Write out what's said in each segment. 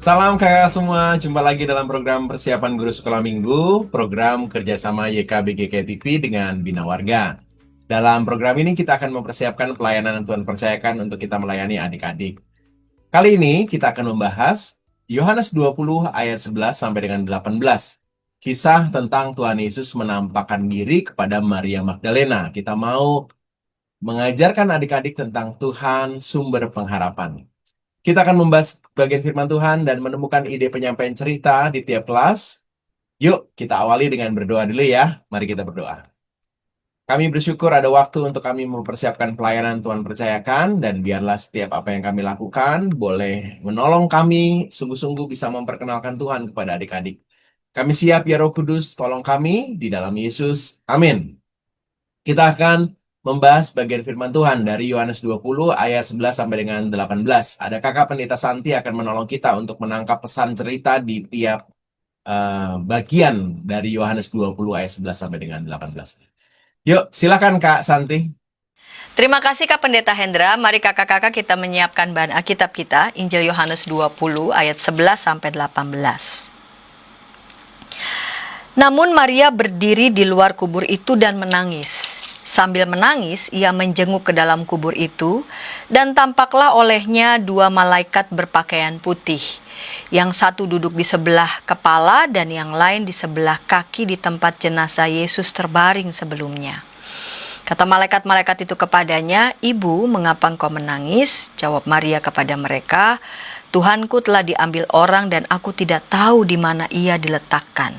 Salam kakak semua, jumpa lagi dalam program persiapan guru sekolah minggu, program kerjasama YKBGK TV dengan Bina Warga. Dalam program ini kita akan mempersiapkan pelayanan yang Tuhan percayakan untuk kita melayani adik-adik. Kali ini kita akan membahas Yohanes 20 ayat 11 sampai dengan 18. Kisah tentang Tuhan Yesus menampakkan diri kepada Maria Magdalena. Kita mau mengajarkan adik-adik tentang Tuhan sumber pengharapan. Kita akan membahas bagian firman Tuhan dan menemukan ide penyampaian cerita di tiap kelas. Yuk, kita awali dengan berdoa dulu ya. Mari kita berdoa. Kami bersyukur ada waktu untuk kami mempersiapkan pelayanan Tuhan percayakan, dan biarlah setiap apa yang kami lakukan boleh menolong kami sungguh-sungguh bisa memperkenalkan Tuhan kepada adik-adik. Kami siap ya Roh Kudus, tolong kami di dalam Yesus. Amin. Kita akan membahas bagian firman Tuhan dari Yohanes 20 ayat 11 sampai dengan 18. Ada kakak pendeta Santi akan menolong kita untuk menangkap pesan cerita di tiap bagian dari Yohanes 20 ayat 11 sampai dengan 18. Yuk, silakan Kak Santi. Terima kasih Kak Pendeta Hendra. Mari kakak-kakak kita menyiapkan bahan Alkitab kita, Injil Yohanes 20 ayat 11 sampai 18. Namun Maria berdiri di luar kubur itu dan menangis. Sambil menangis, ia menjenguk ke dalam kubur itu, dan tampaklah olehnya dua malaikat berpakaian putih. Yang satu duduk di sebelah kepala dan yang lain di sebelah kaki di tempat jenazah Yesus terbaring sebelumnya. Kata malaikat-malaikat itu kepadanya, "Ibu, mengapa engkau menangis?" Jawab Maria kepada mereka, "Tuhanku telah diambil orang dan aku tidak tahu di mana ia diletakkan."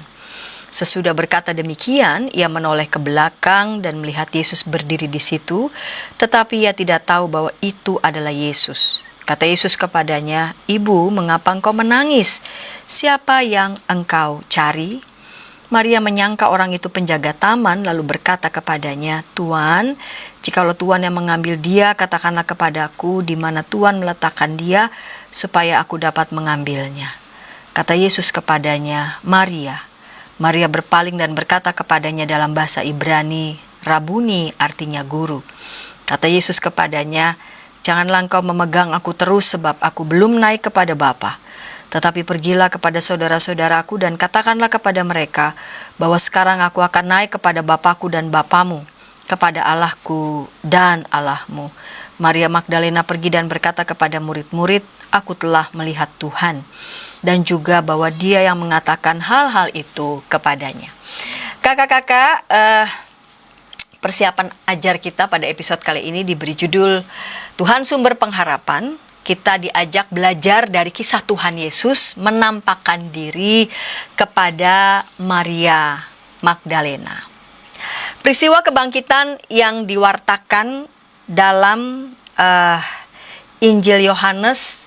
Sesudah berkata demikian, ia menoleh ke belakang dan melihat Yesus berdiri di situ, tetapi ia tidak tahu bahwa itu adalah Yesus. Kata Yesus kepadanya, "Ibu, mengapa engkau menangis? Siapa yang engkau cari?" Maria menyangka orang itu penjaga taman, lalu berkata kepadanya, "Tuan, jikalau Tuan yang mengambil dia, katakanlah kepadaku di mana Tuan meletakkan dia, supaya aku dapat mengambilnya." Kata Yesus kepadanya, "Maria." Maria berpaling dan berkata kepadanya dalam bahasa Ibrani, "Rabuni," artinya guru. Kata Yesus kepadanya, "Janganlah engkau memegang aku terus, sebab aku belum naik kepada Bapa. Tetapi pergilah kepada saudara-saudaraku dan katakanlah kepada mereka bahwa sekarang aku akan naik kepada Bapakku dan Bapamu, kepada Allahku dan Allahmu." Maria Magdalena pergi dan berkata kepada murid-murid, "Aku telah melihat Tuhan," dan juga bahwa dia yang mengatakan hal-hal itu kepadanya. Kakak-kakak, persiapan ajar kita pada episode kali ini diberi judul Tuhan Sumber Pengharapan. Kita diajak belajar dari kisah Tuhan Yesus menampakkan diri kepada Maria Magdalena. Peristiwa kebangkitan yang diwartakan dalam Injil Yohanes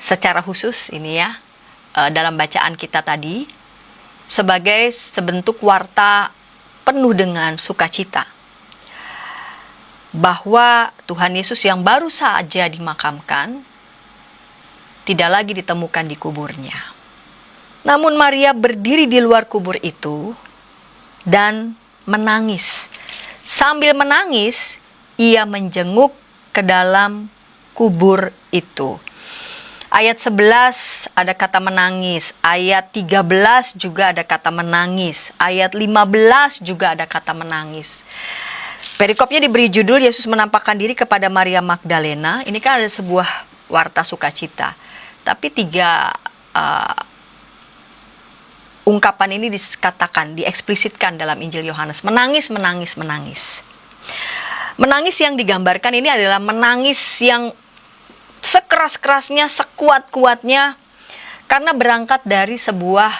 secara khusus ini ya, dalam bacaan kita tadi, sebagai sebentuk warta penuh dengan sukacita bahwa Tuhan Yesus yang baru saja dimakamkan tidak lagi ditemukan di kuburnya. Namun Maria berdiri di luar kubur itu dan menangis. Sambil menangis, ia menjenguk ke dalam kubur itu. Ayat 11 ada kata menangis, ayat 13 juga ada kata menangis, ayat 15 juga ada kata menangis. Perikopnya diberi judul Yesus menampakkan diri kepada Maria Magdalena. Ini kan ada sebuah warta sukacita. Tapi tiga ungkapan ini dikatakan, dieksplisitkan dalam Injil Yohanes. Menangis, menangis, menangis. Menangis yang digambarkan ini adalah menangis yang sekeras-kerasnya, sekuat-kuatnya, karena berangkat dari sebuah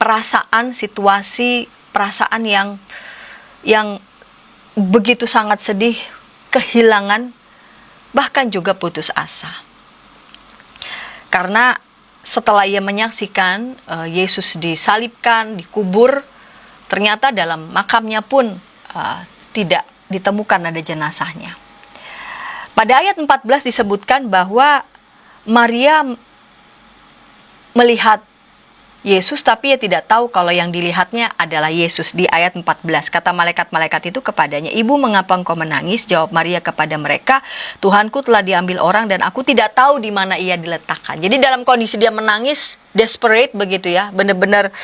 perasaan, situasi, perasaan yang begitu sangat sedih, kehilangan, bahkan juga putus asa. Karena setelah ia menyaksikan Yesus disalibkan, dikubur, ternyata dalam makamnya pun tidak ditemukan ada jenazahnya. Pada ayat 14 disebutkan bahwa Maria melihat Yesus, tapi ia tidak tahu kalau yang dilihatnya adalah Yesus. Di ayat 14, kata malaikat-malaikat itu kepadanya, "Ibu, mengapa engkau menangis?" Jawab Maria kepada mereka, "Tuhanku telah diambil orang dan aku tidak tahu di mana ia diletakkan." Jadi dalam kondisi dia menangis, desperate begitu ya, benar-benar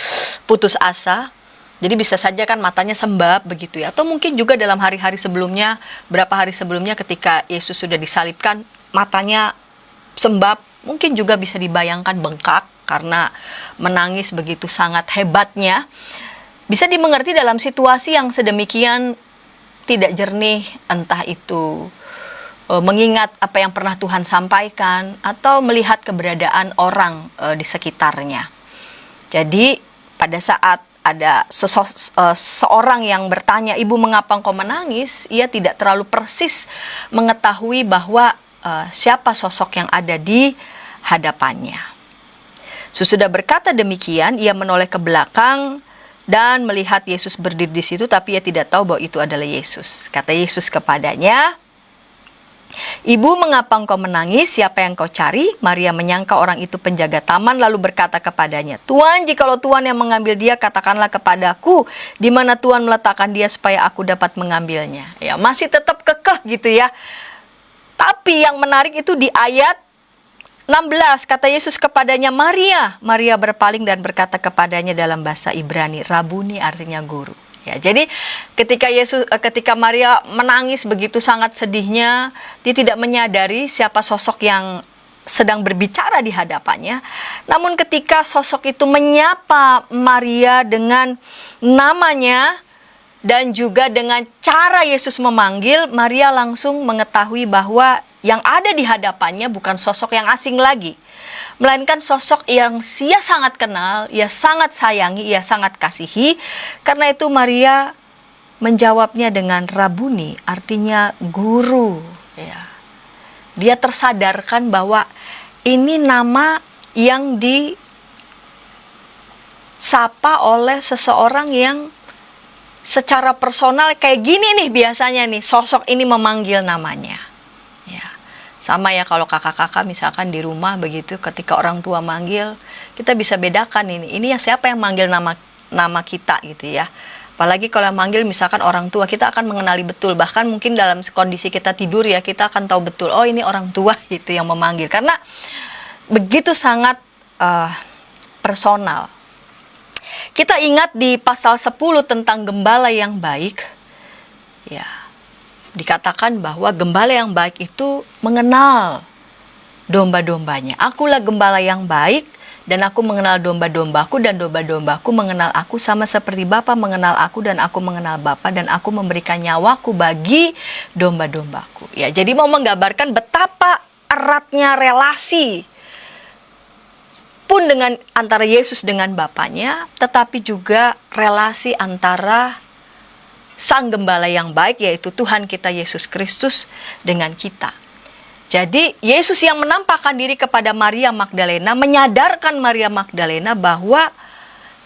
putus asa. Jadi bisa saja kan matanya sembab begitu ya. Atau mungkin juga dalam hari-hari sebelumnya, berapa hari sebelumnya ketika Yesus sudah disalibkan, matanya sembab. Mungkin juga bisa dibayangkan bengkak karena menangis begitu sangat hebatnya. Bisa dimengerti dalam situasi yang sedemikian tidak jernih, entah itu mengingat apa yang pernah Tuhan sampaikan atau melihat keberadaan orang di sekitarnya. Jadi pada saat ada seorang yang bertanya, "Ibu, mengapa engkau menangis?" Ia tidak terlalu persis mengetahui bahwa siapa sosok yang ada di hadapannya. Sesudah berkata demikian, ia menoleh ke belakang dan melihat Yesus berdiri di situ, tapi ia tidak tahu bahwa itu adalah Yesus. Kata Yesus kepadanya, "Ibu, mengapa engkau menangis? Siapa yang kau cari?" Maria menyangka orang itu penjaga taman, lalu berkata kepadanya, "Tuan, jikalau Tuan yang mengambil dia, katakanlah kepadaku di mana Tuan meletakkan dia supaya aku dapat mengambilnya." Ya, masih tetap kekeh gitu ya. Tapi yang menarik itu di ayat 16, kata Yesus kepadanya, "Maria." Maria berpaling dan berkata kepadanya dalam bahasa Ibrani, "Rabuni," artinya guru. Ya, jadi ketika Maria menangis begitu sangat sedihnya, dia tidak menyadari siapa sosok yang sedang berbicara di hadapannya. Namun ketika sosok itu menyapa Maria dengan namanya dan juga dengan cara Yesus memanggil, Maria langsung mengetahui bahwa yang ada di hadapannya bukan sosok yang asing lagi, melainkan sosok yang ia sangat kenal, ia sangat sayangi, ia sangat kasihi. Karena itu Maria menjawabnya dengan Rabuni, artinya guru. Ya. Dia tersadarkan bahwa ini nama yang disapa oleh seseorang yang secara personal kayak gini nih biasanya nih, sosok ini memanggil namanya. Ya. Sama ya kalau kakak-kakak misalkan di rumah begitu, ketika orang tua manggil, kita bisa bedakan ini ya siapa yang manggil nama kita gitu ya. Apalagi kalau manggil misalkan orang tua, kita akan mengenali betul. Bahkan mungkin dalam kondisi kita tidur ya, kita akan tahu betul, oh ini orang tua gitu yang memanggil. Karena begitu sangat personal. Kita ingat di pasal 10 tentang gembala yang baik. Ya, dikatakan bahwa gembala yang baik itu mengenal domba-dombanya. "Akulah gembala yang baik, dan aku mengenal domba-dombaku, dan domba-dombaku mengenal aku, sama seperti Bapa mengenal aku dan aku mengenal Bapa, dan aku memberikan nyawaku bagi domba-dombaku." Ya, jadi mau menggambarkan betapa eratnya relasi pun dengan antara Yesus dengan Bapaknya, tetapi juga relasi antara Sang Gembala yang baik, yaitu Tuhan kita Yesus Kristus, dengan kita. Jadi Yesus yang menampakkan diri kepada Maria Magdalena, menyadarkan Maria Magdalena bahwa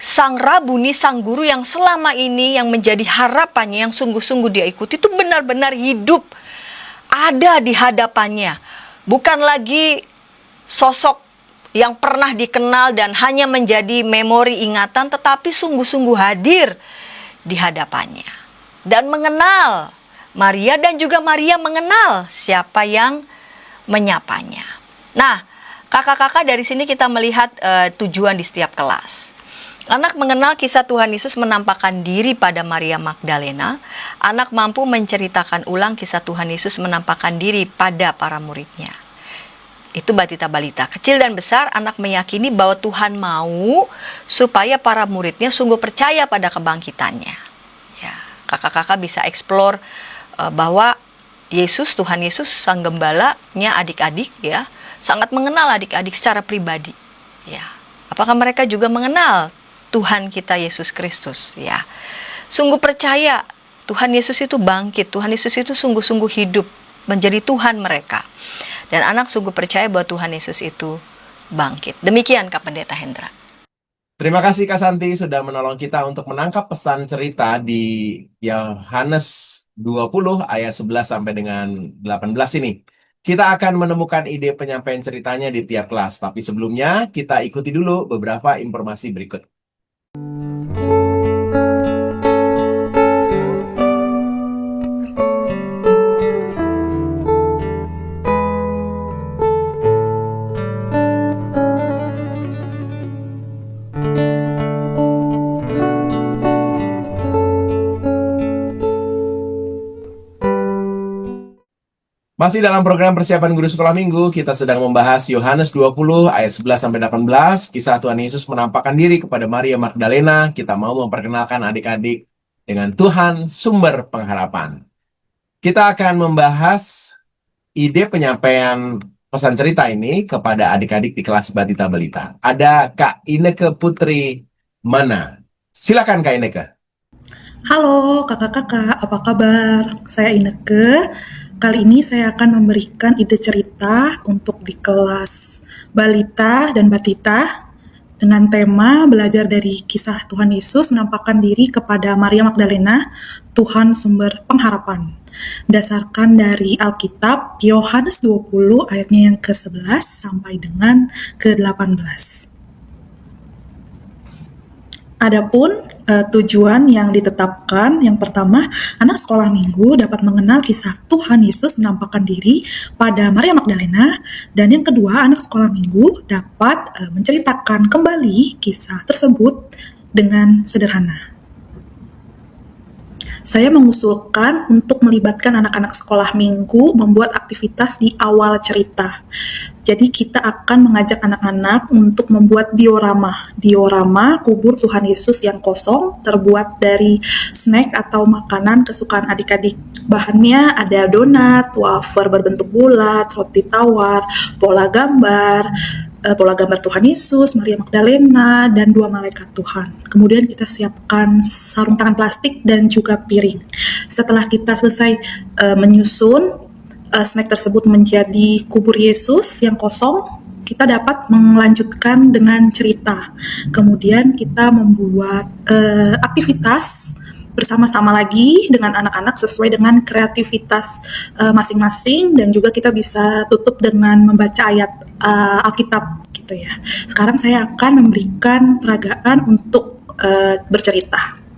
Sang Rabuni, Sang Guru yang selama ini yang menjadi harapannya, yang sungguh-sungguh dia ikuti, itu benar-benar hidup, ada di hadapannya. Bukan lagi sosok yang pernah dikenal dan hanya menjadi memori ingatan, tetapi sungguh-sungguh hadir di hadapannya. Dan mengenal Maria, dan juga Maria mengenal siapa yang menyapanya. Nah, kakak-kakak, dari sini kita melihat tujuan di setiap kelas. Anak mengenal kisah Tuhan Yesus menampakkan diri pada Maria Magdalena. Anak mampu menceritakan ulang kisah Tuhan Yesus menampakkan diri pada para muridnya. Itu batita balita, kecil dan besar, anak meyakini bahwa Tuhan mau supaya para muridnya sungguh percaya pada kebangkitannya. Ya, kakak-kakak bisa eksplor bahwa Yesus, Tuhan Yesus, Sang Gembalanya adik-adik ya, sangat mengenal adik-adik secara pribadi. Ya, apakah mereka juga mengenal Tuhan kita Yesus Kristus? Ya, sungguh percaya Tuhan Yesus itu bangkit, Tuhan Yesus itu sungguh-sungguh hidup, menjadi Tuhan mereka. Dan anak sungguh percaya bahwa Tuhan Yesus itu bangkit. Demikian Kak Pendeta Hendra. Terima kasih Kak Santi sudah menolong kita untuk menangkap pesan cerita di Yohanes 20 ayat 11 sampai dengan 18 ini. Kita akan menemukan ide penyampaian ceritanya di tiap kelas, tapi sebelumnya kita ikuti dulu beberapa informasi berikut. Masih dalam program persiapan guru sekolah minggu, kita sedang membahas Yohanes 20 ayat 11-18, kisah Tuhan Yesus menampakkan diri kepada Maria Magdalena. Kita mau memperkenalkan adik-adik dengan Tuhan sumber pengharapan. Kita akan membahas ide penyampaian pesan cerita ini kepada adik-adik di kelas Batita Balita. Ada Kak Ineke Putri Mana. Silakan Kak Ineke. Halo kakak-kakak, apa kabar? Saya Ineke. Kali ini saya akan memberikan ide cerita untuk di kelas Balita dan Batita dengan tema belajar dari kisah Tuhan Yesus menampakkan diri kepada Maria Magdalena, Tuhan sumber pengharapan. Berdasarkan dari Alkitab Yohanes 20 ayatnya yang ke-11 sampai dengan ke-18. Adapun tujuan yang ditetapkan, yang pertama, anak sekolah minggu dapat mengenal kisah Tuhan Yesus menampakkan diri pada Maria Magdalena, dan yang kedua, anak sekolah minggu dapat menceritakan kembali kisah tersebut dengan sederhana. Saya mengusulkan untuk melibatkan anak-anak sekolah minggu membuat aktivitas di awal cerita. Jadi kita akan mengajak anak-anak untuk membuat diorama. Diorama kubur Tuhan Yesus yang kosong terbuat dari snack atau makanan kesukaan adik-adik. Bahannya ada donat, wafer berbentuk bulat, roti tawar, pola gambar Tuhan Yesus, Maria Magdalena, dan 2 malaikat Tuhan. Kemudian kita siapkan sarung tangan plastik dan juga piring. Setelah kita selesai menyusun snack tersebut menjadi kubur Yesus yang kosong, kita dapat melanjutkan dengan cerita. Kemudian kita membuat aktivitas bersama-sama lagi dengan anak-anak sesuai dengan kreativitas masing-masing, dan juga kita bisa tutup dengan membaca ayat Alkitab gitu ya. Sekarang saya akan memberikan peragaan untuk bercerita.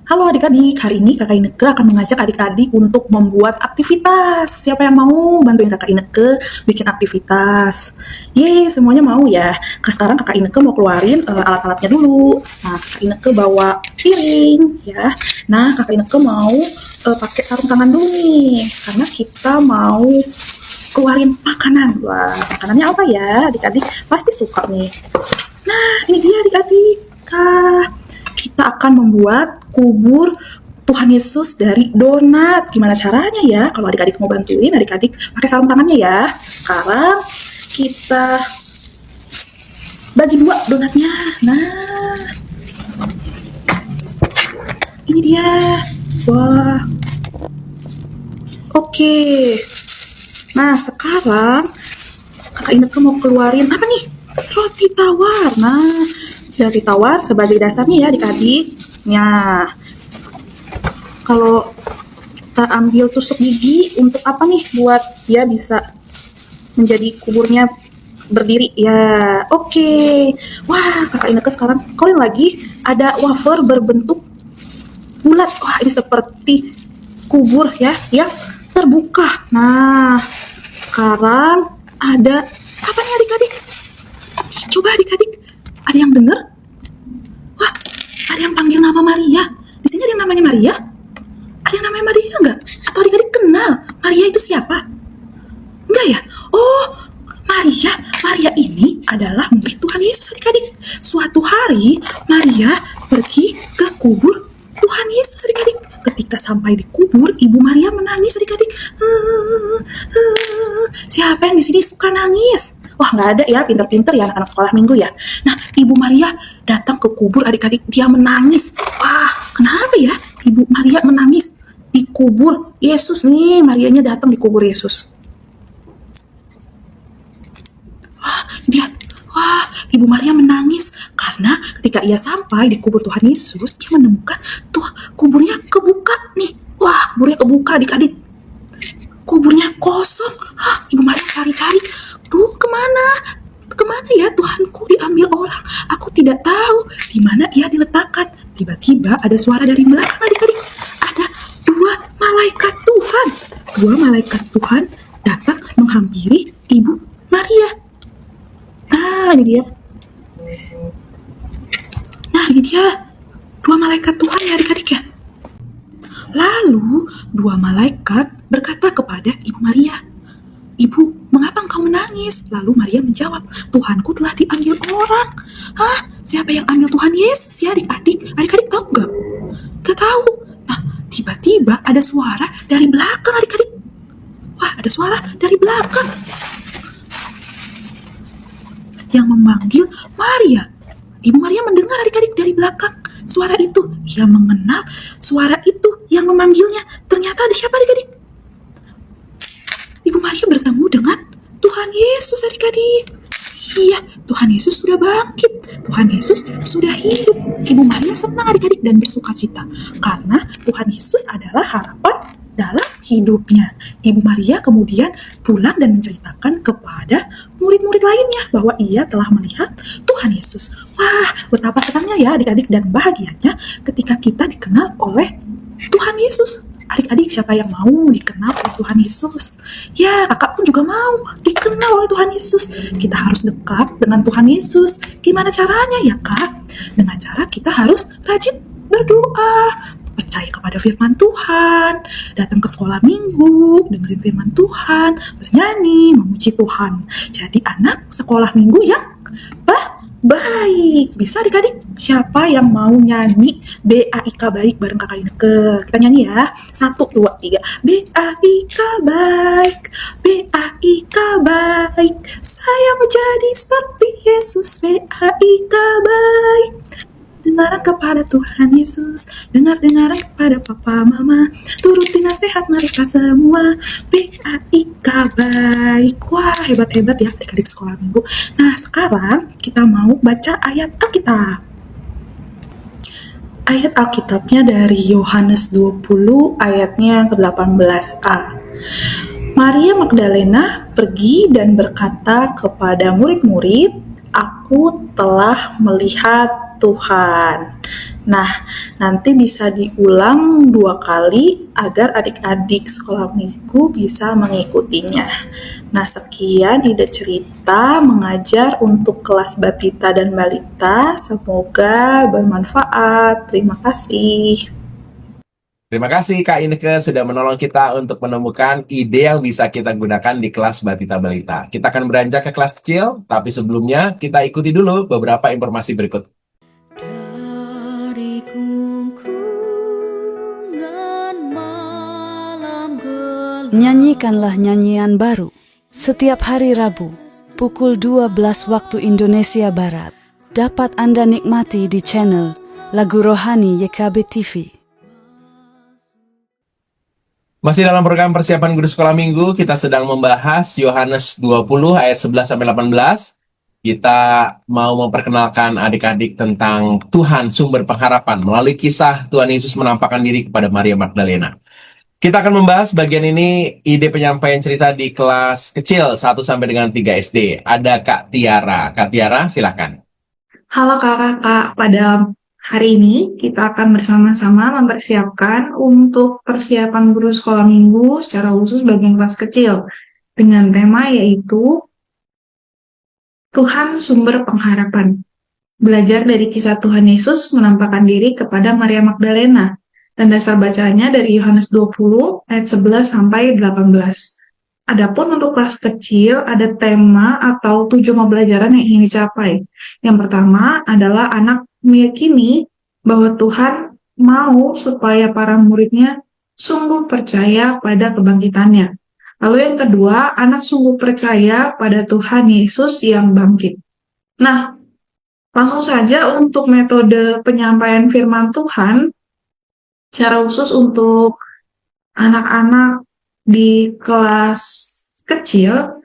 Halo adik-adik, hari ini Kakak Ineke akan mengajak adik-adik untuk membuat aktivitas. Siapa yang mau bantuin Kakak Ineke bikin aktivitas? Yeay, semuanya mau ya. Sekarang Kakak Ineke mau keluarin alat-alatnya dulu. Nah, Kakak Ineke bawa piring ya. Nah, Kakak Ineke mau pakai sarung tangan dulu nih, karena kita mau keluarin makanan. Wah, makanannya apa ya? Adik-adik pasti suka nih. Nah, ini dia adik-adik. Kita akan membuat kubur Tuhan Yesus dari donat. Gimana caranya ya? Kalau adik-adik mau bantuin, adik-adik pakai sarung tangannya ya. Sekarang kita bagi 2 donatnya. Nah, ini dia. Wah. Oke. Nah, sekarang Kakak Ineke mau keluarin apa nih? Roti tawar. Nah, roti tawar sebagai dasarnya ya adik-adik. Nah, kalau kita ambil tusuk gigi untuk apa nih? Buat dia bisa menjadi kuburnya berdiri ya. Oke. Wah, Kakak Ineke sekarang keluarin lagi. Ada wafer berbentuk bulat. Wah, ini seperti kubur ya yang terbuka. Nah, sekarang ada apa nih adik-adik? Coba adik-adik, ada yang dengar? Wah, ada yang panggil nama Maria. Di sini ada yang namanya Maria? Ada yang namanya Maria enggak? Atau adik-adik kenal Maria itu siapa? Enggak ya? Oh, Maria. Maria ini adalah murid Tuhan Yesus adik-adik. Suatu hari Maria pergi ke kubur Tuhan Yesus adik-adik. Ketika sampai di kubur, Ibu Maria menangis adik-adik. Siapa yang di sini suka nangis? Wah, nggak ada ya, pinter-pinter ya anak-anak sekolah minggu ya. Nah, Ibu Maria datang ke kubur adik-adik, dia menangis. Wah, kenapa ya Ibu Maria menangis di kubur Yesus nih? Marianya datang di kubur Yesus. Wah, Ibu Maria menangis karena ketika ia sampai di kubur Tuhan Yesus, dia menemukan tuh kuburnya kebuka nih. Wah, kuburnya kebuka adik-adik. kuburnya kosong. Hah, Ibu Maria cari-cari. Duh, kemana? Kemana ya Tuhanku diambil orang? Aku tidak tahu di mana ia diletakkan. Tiba-tiba ada suara dari belakang adik-adik. Ada dua malaikat Tuhan. Dua malaikat Tuhan datang menghampiri Ibu Maria. Nah, ini dia. Nah, ini dia. Dua malaikat Tuhan ya adik-adik ya. Lalu dua malaikat berkata kepada Ibu Maria, "Ibu, mengapa engkau menangis?" Lalu Maria menjawab, "Tuhanku telah diambil orang." Hah? Siapa yang ambil Tuhan Yesus ya adik-adik? Adik-adik tahu nggak? Gak tahu. Nah, tiba-tiba ada suara dari belakang adik-adik. Wah, ada suara dari belakang yang memanggil Maria. Ibu Maria mendengar adik-adik dari belakang suara itu. Ia mengenal suara itu yang memanggilnya. Ternyata ada siapa adik-adik? Ibu Maria bertemu dengan Tuhan Yesus adik-adik. Iya, Tuhan Yesus sudah bangkit. Tuhan Yesus sudah hidup. Ibu Maria senang adik-adik dan bersuka cita. Karena Tuhan Yesus adalah harapan dalam hidupnya. Ibu Maria kemudian pulang dan menceritakan kepada murid-murid lainnya bahwa ia telah melihat Tuhan Yesus. Wah, betapa senangnya ya adik-adik dan bahagianya ketika kita dikenal oleh Tuhan Yesus. Adik-adik, siapa yang mau dikenal oleh Tuhan Yesus? Ya, kakak pun juga mau dikenal oleh Tuhan Yesus. Kita harus dekat dengan Tuhan Yesus. Gimana caranya ya, Kak? Dengan cara kita harus rajin berdoa, percaya kepada firman Tuhan, datang ke sekolah minggu, dengerin firman Tuhan, bernyanyi, memuji Tuhan. Jadi anak sekolah minggu yang baik. Bisa adik-adik? Siapa yang mau nyanyi BAIK baik bareng kakak Ineke? Kita nyanyi ya. 1, 2, 3. BAIK baik, BAIK baik. Saya mau jadi seperti Yesus. BAIK baik. Dengaran kepada Tuhan Yesus, dengaran kepada papa mama, turuti nasihat mereka semua. BAIK baik. Wah, hebat-hebat ya adik-adik sekolah minggu. Nah, sekarang kita mau baca ayat Alkitab. Ayat Alkitabnya dari Yohanes 20 ayatnya ke-18a. Maria Magdalena pergi dan berkata kepada murid-murid, "Aku telah melihat Tuhan." Nah, nanti bisa diulang 2 kali agar adik-adik sekolah minggu bisa mengikutinya. Nah, sekian ide cerita mengajar untuk kelas batita dan balita. Semoga bermanfaat. Terima kasih. Terima kasih Kak Ineke sudah menolong kita untuk menemukan ide yang bisa kita gunakan di kelas Batita Balita. Kita akan beranjak ke kelas kecil, tapi sebelumnya kita ikuti dulu beberapa informasi berikut. Dari gungkungan malam gelap. Nyanyikanlah nyanyian baru setiap hari Rabu pukul 12 waktu Indonesia Barat. Dapat Anda nikmati di channel Lagu Rohani YKB TV. Masih dalam program persiapan guru sekolah minggu, kita sedang membahas Yohanes 20 ayat 11-18. Kita mau memperkenalkan adik-adik tentang Tuhan sumber pengharapan melalui kisah Tuhan Yesus menampakkan diri kepada Maria Magdalena. Kita akan membahas bagian ini ide penyampaian cerita di kelas kecil 1 sampai dengan 3 SD. Ada Kak Tiara. Kak Tiara, silakan. Halo kakak, pada hari ini kita akan bersama-sama mempersiapkan untuk persiapan guru sekolah minggu secara khusus bagian kelas kecil dengan tema yaitu Tuhan sumber pengharapan. Belajar dari kisah Tuhan Yesus menampakkan diri kepada Maria Magdalena dan dasar bacanya dari Yohanes 20 ayat 11 sampai 18. Adapun untuk kelas kecil ada tema atau tujuan pembelajaran yang ingin dicapai. Yang pertama adalah anak meyakini bahwa Tuhan mau supaya para muridnya sungguh percaya pada kebangkitannya. Lalu yang kedua, anak sungguh percaya pada Tuhan Yesus yang bangkit. Nah, langsung saja untuk metode penyampaian firman Tuhan, secara khusus untuk anak-anak di kelas kecil,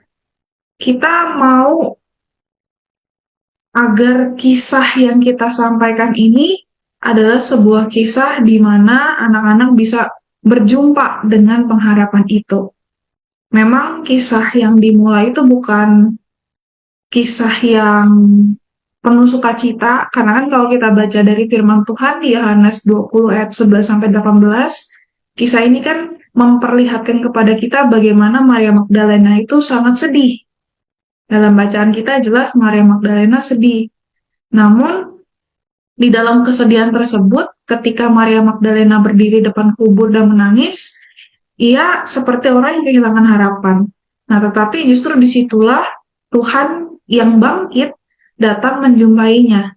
kita mau agar kisah yang kita sampaikan ini adalah sebuah kisah di mana anak-anak bisa berjumpa dengan pengharapan itu. Memang kisah yang dimulai itu bukan kisah yang penuh sukacita, karena kan kalau kita baca dari firman Tuhan di Yohanes 20 ayat 11 sampai 18, kisah ini kan memperlihatkan kepada kita bagaimana Maria Magdalena itu sangat sedih. Dalam bacaan kita jelas Maria Magdalena sedih. Namun di dalam kesedihan tersebut, ketika Maria Magdalena berdiri depan kubur dan menangis, ia seperti orang yang kehilangan harapan. Nah, tetapi justru disitulah Tuhan yang bangkit datang menjumpainya.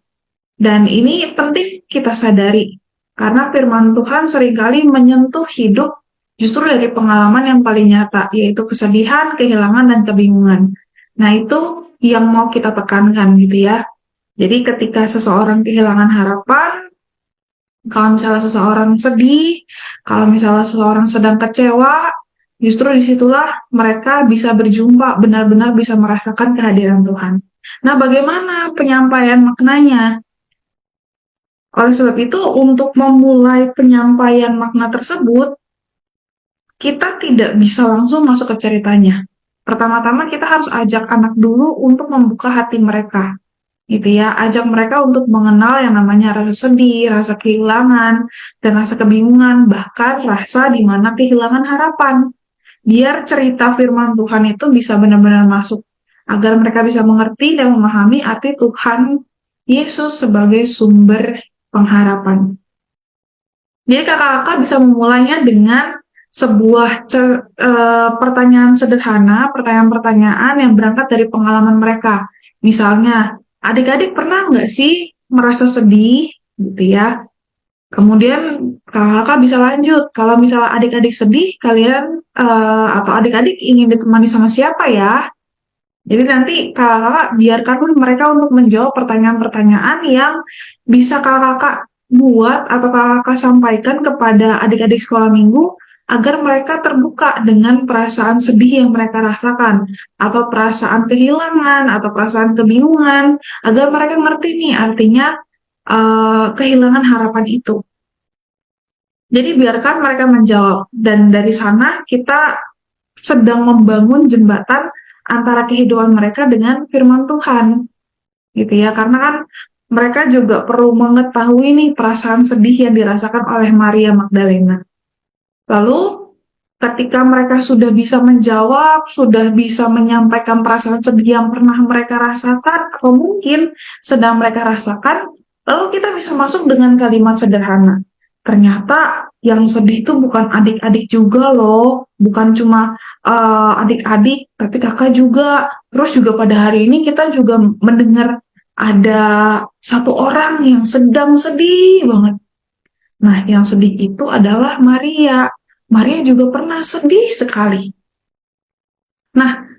Dan ini penting kita sadari, karena firman Tuhan seringkali menyentuh hidup justru dari pengalaman yang paling nyata, yaitu kesedihan, kehilangan, dan kebingungan. Nah, itu yang mau kita tekankan gitu ya. Jadi ketika seseorang kehilangan harapan, kalau misalnya seseorang sedih, kalau misalnya seseorang sedang kecewa, justru disitulah mereka bisa berjumpa, benar-benar bisa merasakan kehadiran Tuhan. Nah, bagaimana penyampaian maknanya? Oleh sebab itu, untuk memulai penyampaian makna tersebut, kita tidak bisa langsung masuk ke ceritanya. Pertama-tama kita harus ajak anak dulu untuk membuka hati mereka. Gitu ya, ajak mereka untuk mengenal yang namanya rasa sedih, rasa kehilangan, dan rasa kebingungan, bahkan rasa di mana kehilangan harapan. Biar cerita firman Tuhan itu bisa benar-benar masuk, agar mereka bisa mengerti dan memahami arti Tuhan Yesus sebagai sumber pengharapan. Jadi kakak-kakak bisa memulainya dengan sebuah pertanyaan sederhana, pertanyaan-pertanyaan yang berangkat dari pengalaman mereka. Misalnya, adik-adik pernah nggak sih merasa sedih, gitu ya? Kemudian kakak-kakak bisa lanjut, kalau misalnya adik-adik sedih, kalian atau adik-adik ingin ditemani sama siapa ya? Jadi nanti kakak-kakak biarkan dulu mereka untuk menjawab pertanyaan-pertanyaan yang bisa kakak-kakak buat atau kakak-kakak sampaikan kepada adik-adik sekolah minggu agar mereka terbuka dengan perasaan sedih yang mereka rasakan atau perasaan kehilangan atau perasaan kebingungan agar mereka ngerti nih artinya kehilangan harapan itu. Jadi biarkan mereka menjawab dan dari sana kita sedang membangun jembatan antara kehidupan mereka dengan firman Tuhan, gitu ya. Karena kan mereka juga perlu mengetahui nih perasaan sedih yang dirasakan oleh Maria Magdalena. Lalu ketika mereka sudah bisa menjawab, sudah bisa menyampaikan perasaan sedih yang pernah mereka rasakan atau mungkin sedang mereka rasakan, lalu kita bisa masuk dengan kalimat sederhana. Ternyata yang sedih itu bukan adik-adik juga loh, bukan cuma adik-adik, tapi kakak juga. Terus juga pada hari ini kita juga mendengar ada satu orang yang sedang sedih banget. Nah, yang sedih itu adalah Maria. Maria juga pernah sedih sekali. Nah,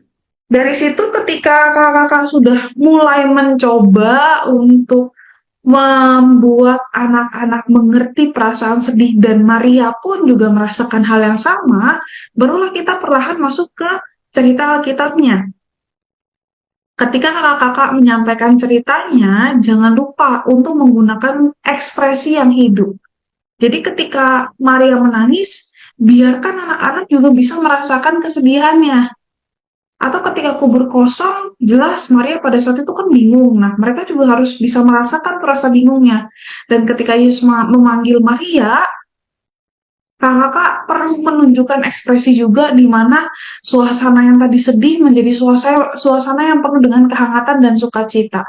dari situ ketika kakak-kakak sudah mulai mencoba untuk membuat anak-anak mengerti perasaan sedih dan Maria pun juga merasakan hal yang sama, barulah kita perlahan masuk ke cerita Alkitabnya. Ketika kakak-kakak menyampaikan ceritanya, jangan lupa untuk menggunakan ekspresi yang hidup. Jadi ketika Maria menangis, biarkan anak-anak juga bisa merasakan kesedihannya. Atau ketika kubur kosong, jelas Maria pada saat itu kan bingung. Nah, mereka juga harus bisa merasakan rasa bingungnya. Dan ketika Yesus memanggil Maria, kakak perlu menunjukkan ekspresi juga di mana suasana yang tadi sedih menjadi suasana yang penuh dengan kehangatan dan sukacita.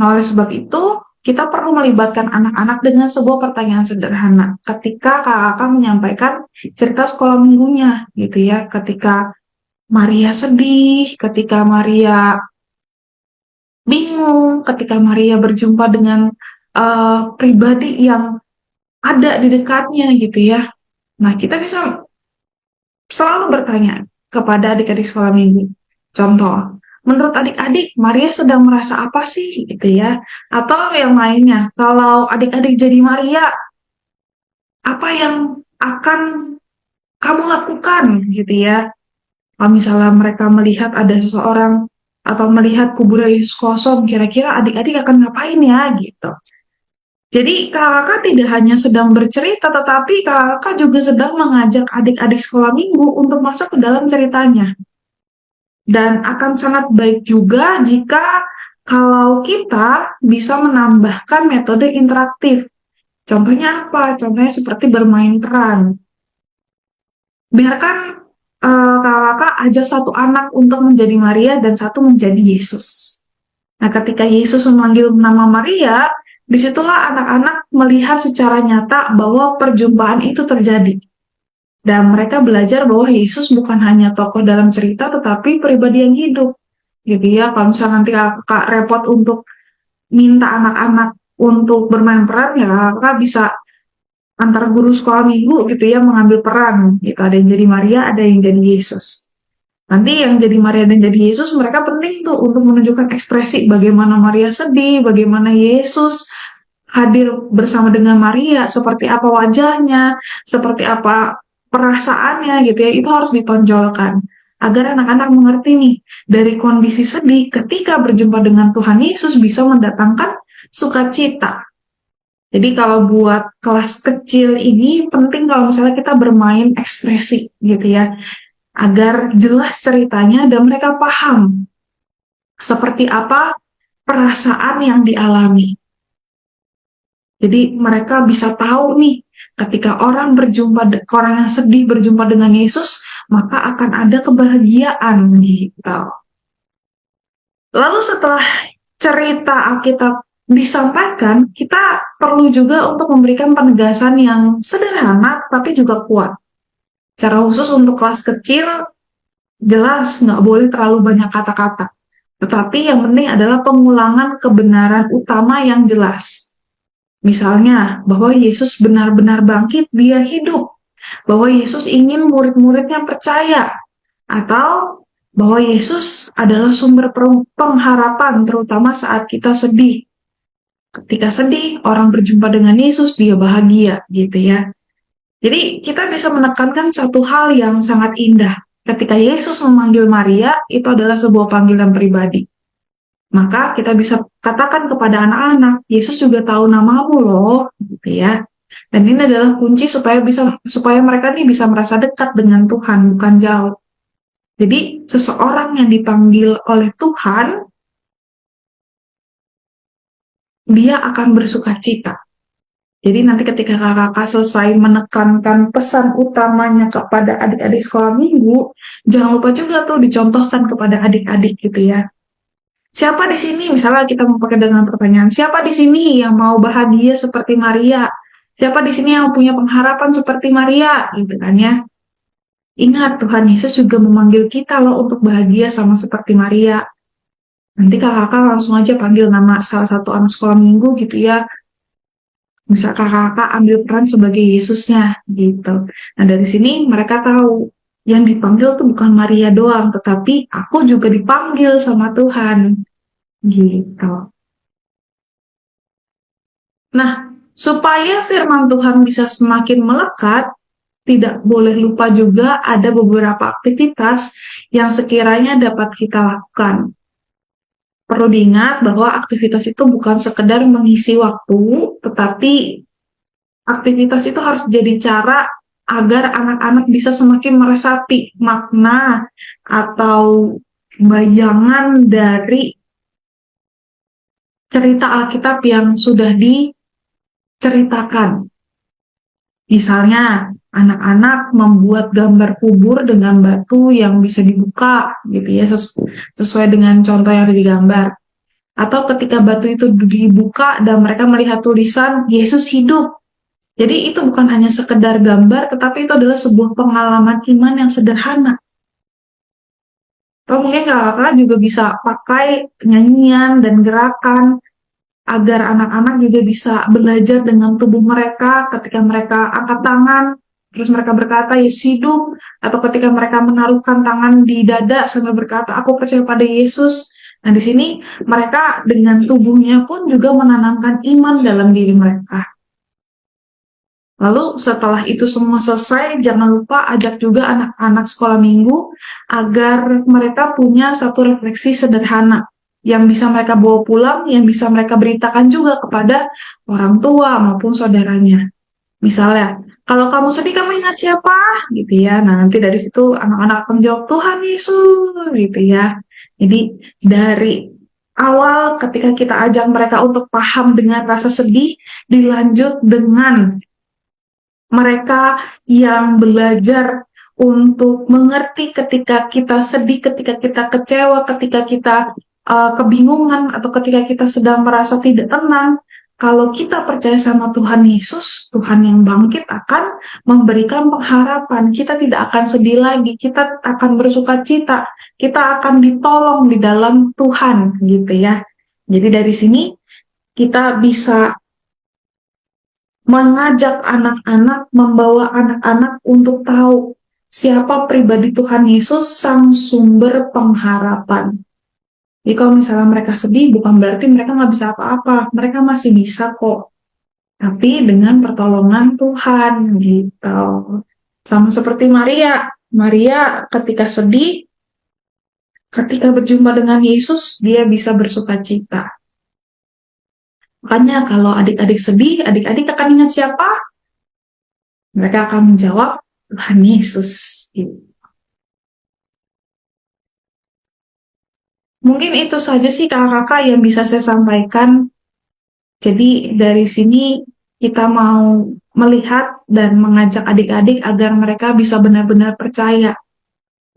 Nah, oleh sebab itu, kita perlu melibatkan anak-anak dengan sebuah pertanyaan sederhana. Ketika kakak menyampaikan cerita sekolah minggunya, gitu ya, ketika Maria sedih, ketika Maria bingung, ketika Maria berjumpa dengan pribadi yang ada di dekatnya gitu ya. Nah, kita bisa selalu bertanya kepada adik-adik sekolah minggu. Contoh, menurut adik-adik, Maria sedang merasa apa sih gitu ya? Atau yang lainnya, kalau adik-adik jadi Maria, apa yang akan kamu lakukan gitu ya? Kalau misalnya mereka melihat ada seseorang atau melihat kuburan Yesus kosong, kira-kira adik-adik akan ngapain ya gitu. Jadi kakak tidak hanya sedang bercerita, tetapi kakak juga sedang mengajak adik-adik sekolah minggu untuk masuk ke dalam ceritanya. Dan akan sangat baik juga jika kalau kita bisa menambahkan metode interaktif. Contohnya apa? Contohnya seperti bermain peran. Biarkan kakak ajak satu anak untuk menjadi Maria dan satu menjadi Yesus. Nah, ketika Yesus memanggil nama Maria, disitulah anak-anak melihat secara nyata bahwa perjumpaan itu terjadi. Dan mereka belajar bahwa Yesus bukan hanya tokoh dalam cerita, tetapi pribadi yang hidup. Gitu ya, kalau misalnya nanti kakak repot untuk minta anak-anak untuk bermain peran, ya kakak bisa antar guru sekolah minggu gitu ya, mengambil peran. Gitu. Ada yang jadi Maria, ada yang jadi Yesus. Nanti yang jadi Maria dan jadi Yesus, mereka penting tuh untuk menunjukkan ekspresi bagaimana Maria sedih, bagaimana Yesus hadir bersama dengan Maria, seperti apa wajahnya, seperti apa perasaannya gitu ya, itu harus ditonjolkan. Agar anak-anak mengerti nih, dari kondisi sedih ketika berjumpa dengan Tuhan Yesus bisa mendatangkan sukacita. Jadi kalau buat kelas kecil ini penting kalau misalnya kita bermain ekspresi gitu ya, agar jelas ceritanya dan mereka paham seperti apa perasaan yang dialami. Jadi mereka bisa tahu nih, ketika orang yang sedih berjumpa dengan Yesus, maka akan ada kebahagiaan gitu. Lalu setelah cerita Alkitab disampaikan, kita perlu juga untuk memberikan penegasan yang sederhana tapi juga kuat. Secara khusus untuk kelas kecil, jelas nggak boleh terlalu banyak kata-kata. Tetapi yang penting adalah pengulangan kebenaran utama yang jelas. Misalnya, bahwa Yesus benar-benar bangkit, dia hidup. Bahwa Yesus ingin murid-muridnya percaya. Atau bahwa Yesus adalah sumber pengharapan, terutama saat kita sedih. Ketika sedih, orang berjumpa dengan Yesus, dia bahagia, gitu ya. Jadi kita bisa menekankan satu hal yang sangat indah. Ketika Yesus memanggil Maria, itu adalah sebuah panggilan pribadi. Maka kita bisa katakan kepada anak-anak, Yesus juga tahu namamu loh, gitu ya. Dan ini adalah kunci supaya mereka nih bisa merasa dekat dengan Tuhan, bukan jauh. Jadi seseorang yang dipanggil oleh Tuhan, dia akan bersukacita. Jadi nanti ketika kakak selesai menekankan pesan utamanya kepada adik-adik sekolah minggu, jangan lupa juga tuh dicontohkan kepada adik-adik gitu ya. Siapa di sini, misalnya kita pakai dengan pertanyaan, siapa di sini yang mau bahagia seperti Maria? Siapa di sini yang punya pengharapan seperti Maria? Gitu kan ya. Ingat, Tuhan Yesus juga memanggil kita loh untuk bahagia sama seperti Maria. Nanti kakak langsung aja panggil nama salah satu anak sekolah minggu gitu ya. Bisa kakak ambil peran sebagai Yesusnya gitu. Nah dari sini mereka tahu yang dipanggil tuh bukan Maria doang, tetapi aku juga dipanggil sama Tuhan gitu. Nah supaya firman Tuhan bisa semakin melekat, tidak boleh lupa juga ada beberapa aktivitas yang sekiranya dapat kita lakukan. Perlu diingat bahwa aktivitas itu bukan sekedar mengisi waktu, tetapi aktivitas itu harus jadi cara agar anak-anak bisa semakin meresapi makna atau bayangan dari cerita Alkitab yang sudah diceritakan. Misalnya, anak-anak membuat gambar kubur dengan batu yang bisa dibuka, gitu ya, sesuai dengan contoh yang ada di gambar. Atau ketika batu itu dibuka dan mereka melihat tulisan Yesus hidup. Jadi itu bukan hanya sekedar gambar, tetapi itu adalah sebuah pengalaman iman yang sederhana. Atau mungkin kakak juga bisa pakai nyanyian dan gerakan agar anak-anak juga bisa belajar dengan tubuh mereka ketika mereka angkat tangan, terus mereka berkata Yesus hidup, atau ketika mereka menaruhkan tangan di dada sambil berkata aku percaya pada Yesus. Nah di sini mereka dengan tubuhnya pun juga menanamkan iman dalam diri mereka. Lalu setelah itu semua selesai, jangan lupa ajak juga anak-anak sekolah minggu agar mereka punya satu refleksi sederhana. yang bisa mereka bawa pulang, yang bisa mereka beritakan juga kepada orang tua maupun saudaranya. Misalnya, kalau kamu sedih, kamu ingat siapa? Gitu ya. Nah, nanti dari situ anak-anak akan menjawab, Tuhan Yesus, gitu ya. Jadi, dari awal ketika kita ajak mereka untuk paham dengan rasa sedih, dilanjut dengan mereka yang belajar untuk mengerti ketika kita sedih, ketika kita kecewa, ketika kita kebingungan, atau ketika kita sedang merasa tidak tenang. Kalau kita percaya sama Tuhan Yesus, Tuhan yang bangkit akan memberikan pengharapan. Kita tidak akan sedih lagi, kita akan bersuka cita, kita akan ditolong di dalam Tuhan, gitu ya. Jadi dari sini kita bisa mengajak anak-anak, membawa anak-anak untuk tahu siapa pribadi Tuhan Yesus, sang sumber pengharapan. Jadi kalau misalnya mereka sedih, bukan berarti mereka nggak bisa apa-apa. Mereka masih bisa kok. Tapi dengan pertolongan Tuhan, gitu. Sama seperti Maria. Maria ketika sedih, ketika berjumpa dengan Yesus, dia bisa bersuka cita. Makanya kalau adik-adik sedih, adik-adik akan ingat siapa? Mereka akan menjawab, Tuhan Yesus. Gitu. Mungkin itu saja sih kakak-kakak yang bisa saya sampaikan. Jadi dari sini kita mau melihat dan mengajak adik-adik agar mereka bisa benar-benar percaya.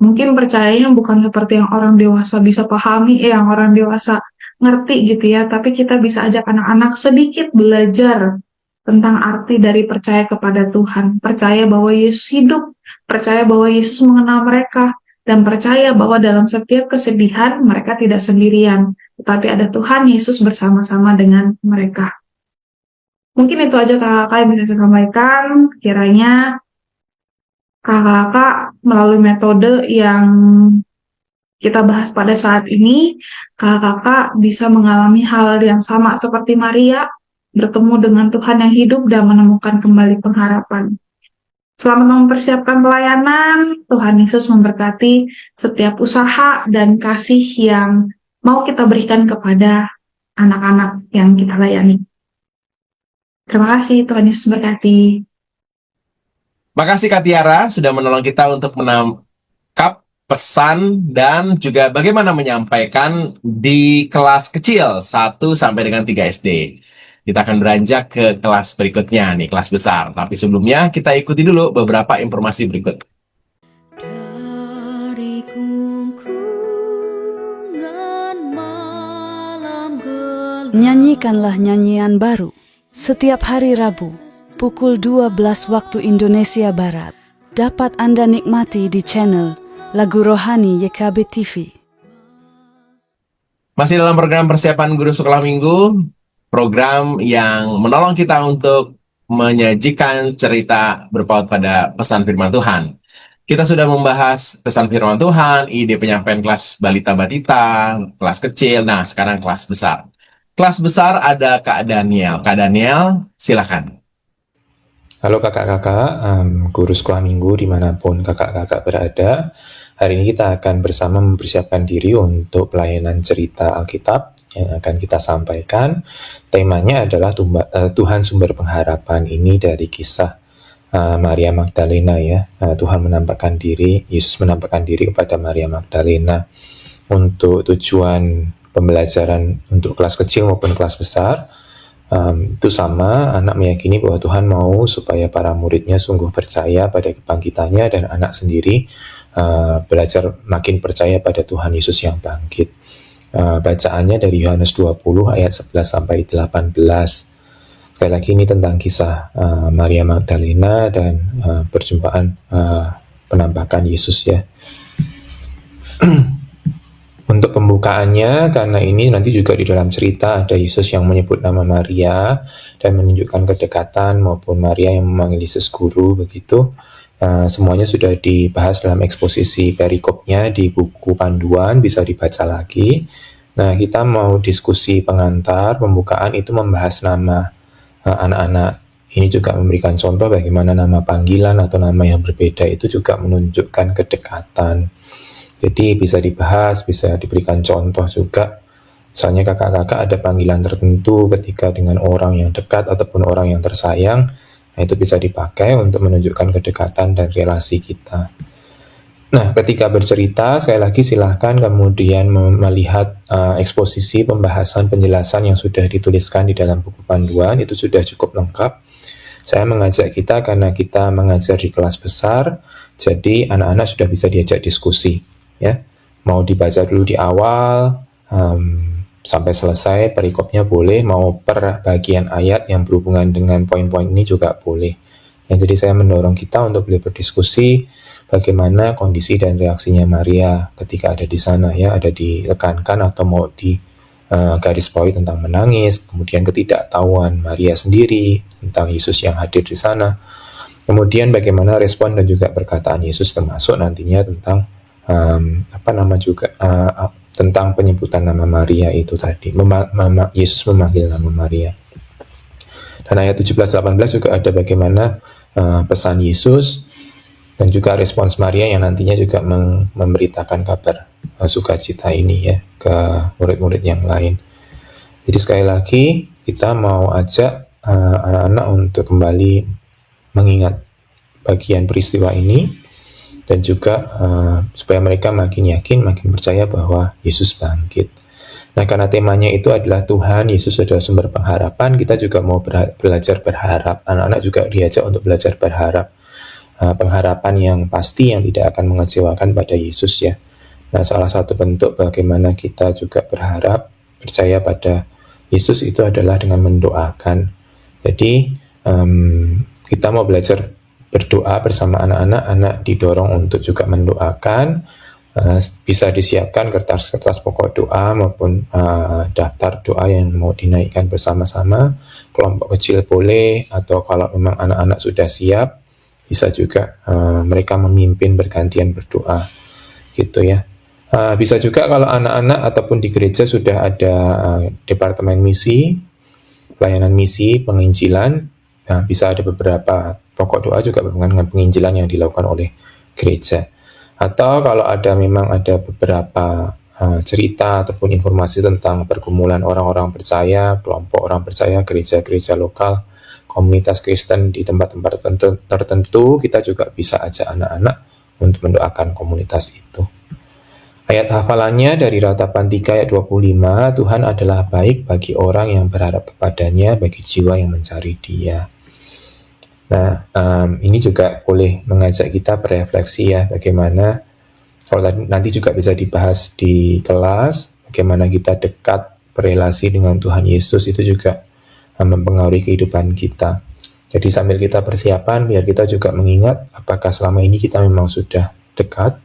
Mungkin percayanya bukan seperti yang orang dewasa bisa pahami, yang orang dewasa ngerti gitu ya. Tapi kita bisa ajak anak-anak sedikit belajar tentang arti dari percaya kepada Tuhan. Percaya bahwa Yesus hidup, percaya bahwa Yesus mengenal mereka, dan percaya bahwa dalam setiap kesedihan mereka tidak sendirian, tetapi ada Tuhan Yesus bersama-sama dengan mereka. Mungkin itu aja kakak-kakak yang bisa saya sampaikan. Kiranya kakak-kakak melalui metode yang kita bahas pada saat ini, kakak-kakak bisa mengalami hal yang sama seperti Maria, bertemu dengan Tuhan yang hidup dan menemukan kembali pengharapan. Selamat mempersiapkan pelayanan. Tuhan Yesus memberkati setiap usaha dan kasih yang mau kita berikan kepada anak-anak yang kita layani. Terima kasih, Tuhan Yesus berkati. Makasih Kak Tiara sudah menolong kita untuk menangkap pesan dan juga bagaimana menyampaikan di kelas kecil 1 sampai dengan 3 SD. Kita akan beranjak ke kelas berikutnya nih, kelas besar. Tapi sebelumnya kita ikuti dulu beberapa informasi berikut. Dari gungkungan malam gelap. Nyanyikanlah nyanyian baru setiap hari Rabu pukul 12 waktu Indonesia Barat. Dapat Anda nikmati di channel Lagu Rohani YKB TV. Masih dalam program persiapan guru sekolah minggu, program yang menolong kita untuk menyajikan cerita berpaut pada pesan firman Tuhan. Kita sudah membahas pesan firman Tuhan, ide penyampaian kelas balita-batita, kelas kecil, nah sekarang kelas besar. Kelas besar ada Kak Daniel. Kak Daniel, silakan. Halo kakak-kakak, guru sekolah minggu dimanapun kakak-kakak berada. Hari ini kita akan bersama mempersiapkan diri untuk pelayanan cerita Alkitab yang akan kita sampaikan. Temanya adalah Tuhan sumber pengharapan. Ini dari kisah Maria Magdalena ya. Tuhan menampakkan diri, Yesus menampakkan diri kepada Maria Magdalena. Untuk tujuan pembelajaran untuk kelas kecil maupun kelas besar, itu sama, anak meyakini bahwa Tuhan mau supaya para muridnya sungguh percaya pada kebangkitannya, dan anak sendiri belajar makin percaya pada Tuhan Yesus yang bangkit. Bacaannya dari Yohanes 20 ayat 11 sampai 18. Sekali lagi ini tentang kisah Maria Magdalena dan perjumpaan penampakan Yesus ya. Untuk pembukaannya, karena ini nanti juga di dalam cerita ada Yesus yang menyebut nama Maria dan menunjukkan kedekatan, maupun Maria yang memanggil Yesus guru begitu. Semuanya sudah dibahas dalam eksposisi perikopnya di buku panduan, bisa dibaca lagi. Nah, kita mau diskusi pengantar, pembukaan itu membahas nama anak-anak. Ini juga memberikan contoh bagaimana nama panggilan atau nama yang berbeda itu juga menunjukkan kedekatan. Jadi bisa dibahas, bisa diberikan contoh juga Misalnya kakak-kakak ada panggilan tertentu ketika dengan orang yang dekat ataupun orang yang tersayang, nah itu bisa dipakai untuk menunjukkan kedekatan dan relasi kita. Nah, ketika bercerita, sekali lagi silahkan kemudian melihat eksposisi, pembahasan, penjelasan yang sudah dituliskan di dalam buku panduan, itu sudah cukup lengkap. Saya mengajak kita karena kita mengajar di kelas besar, jadi anak-anak sudah bisa diajak diskusi. Ya, mau dibaca dulu di awal, sampai selesai perikopnya boleh, mau per bagian ayat yang berhubungan dengan poin-poin ini juga boleh. Ya, jadi saya mendorong kita untuk boleh berdiskusi bagaimana kondisi dan reaksinya Maria ketika ada di sana, ya, ada ditekankan atau mau di garis bawahi tentang menangis, kemudian ketidaktahuan Maria sendiri tentang Yesus yang hadir di sana, kemudian bagaimana respon dan juga perkataan Yesus, termasuk nantinya tentang tentang penyebutan nama Maria itu tadi, Yesus memanggil nama Maria. Dan ayat 17-18 juga ada bagaimana pesan Yesus dan juga respons Maria yang nantinya juga memberitakan kabar sukacita ini, ya, ke murid-murid yang lain. Jadi sekali lagi kita mau ajak anak-anak untuk kembali mengingat bagian peristiwa ini dan juga supaya mereka makin yakin, makin percaya bahwa Yesus bangkit. Nah, karena temanya itu adalah Tuhan Yesus adalah sumber pengharapan, kita juga mau belajar berharap. Anak-anak juga diajak untuk belajar berharap. Pengharapan yang pasti, yang tidak akan mengecewakan pada Yesus, ya. Nah, salah satu bentuk bagaimana kita juga berharap, percaya pada Yesus itu adalah dengan mendoakan. Jadi kita mau belajar berdoa bersama anak-anak, anak didorong untuk juga mendoakan. Bisa disiapkan kertas-kertas pokok doa maupun daftar doa yang mau dinaikkan bersama-sama. Kelompok kecil boleh, atau kalau memang anak-anak sudah siap, bisa juga mereka memimpin bergantian berdoa, gitu ya. Bisa juga kalau anak-anak ataupun di gereja sudah ada departemen misi, pelayanan misi, penginjilan. Nah, bisa ada beberapa pokok doa juga berhubungan dengan penginjilan yang dilakukan oleh gereja. Atau kalau memang ada beberapa cerita ataupun informasi tentang pergumulan orang-orang percaya, kelompok orang percaya, gereja-gereja lokal, komunitas Kristen di tempat-tempat tertentu, kita juga bisa ajak anak-anak untuk mendoakan komunitas itu. Ayat hafalannya dari Ratapan 3 ayat 25, Tuhan adalah baik bagi orang yang berharap kepadanya, bagi jiwa yang mencari Dia. Nah, ini juga boleh mengajak kita berefleksi, ya, bagaimana, kalau nanti juga bisa dibahas di kelas, bagaimana kita dekat berelasi dengan Tuhan Yesus itu juga mempengaruhi kehidupan kita. Jadi sambil kita persiapan, biar kita juga mengingat apakah selama ini kita memang sudah dekat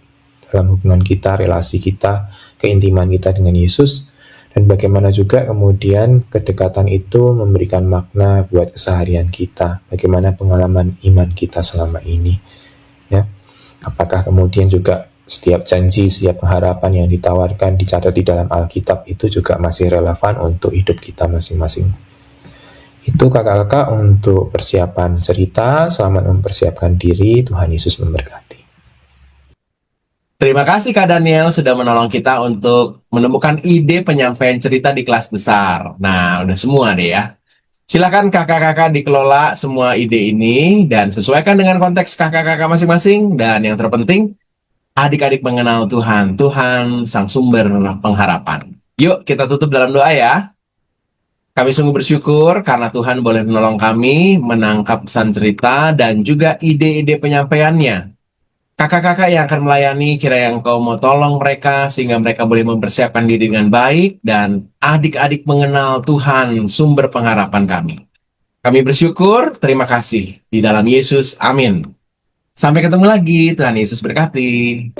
dalam hubungan kita, relasi kita, keintiman kita dengan Yesus, dan bagaimana juga kemudian kedekatan itu memberikan makna buat keseharian kita, bagaimana pengalaman iman kita selama ini, ya. Apakah kemudian juga setiap janji, setiap pengharapan yang ditawarkan, dicatat di dalam Alkitab itu juga masih relevan untuk hidup kita masing-masing. Itu kakak-kakak untuk persiapan cerita. Selamat mempersiapkan diri. Tuhan Yesus memberkati. Terima kasih Kak Daniel sudah menolong kita untuk menemukan ide penyampaian cerita di kelas besar. Nah, udah semua deh ya. Silakan kakak-kakak dikelola semua ide ini dan sesuaikan dengan konteks kakak-kakak masing-masing. Dan yang terpenting, adik-adik mengenal Tuhan. Tuhan sang sumber pengharapan. Yuk kita tutup dalam doa, ya. Kami sungguh bersyukur karena Tuhan boleh menolong kami menangkap pesan cerita dan juga ide-ide penyampaiannya. Kakak-kakak yang akan melayani, kiranya Engkau mau tolong mereka sehingga mereka boleh mempersiapkan diri dengan baik dan adik-adik mengenal Tuhan, sumber pengharapan kami. Kami bersyukur, terima kasih. Di dalam Yesus, amin. Sampai ketemu lagi, Tuhan Yesus berkati.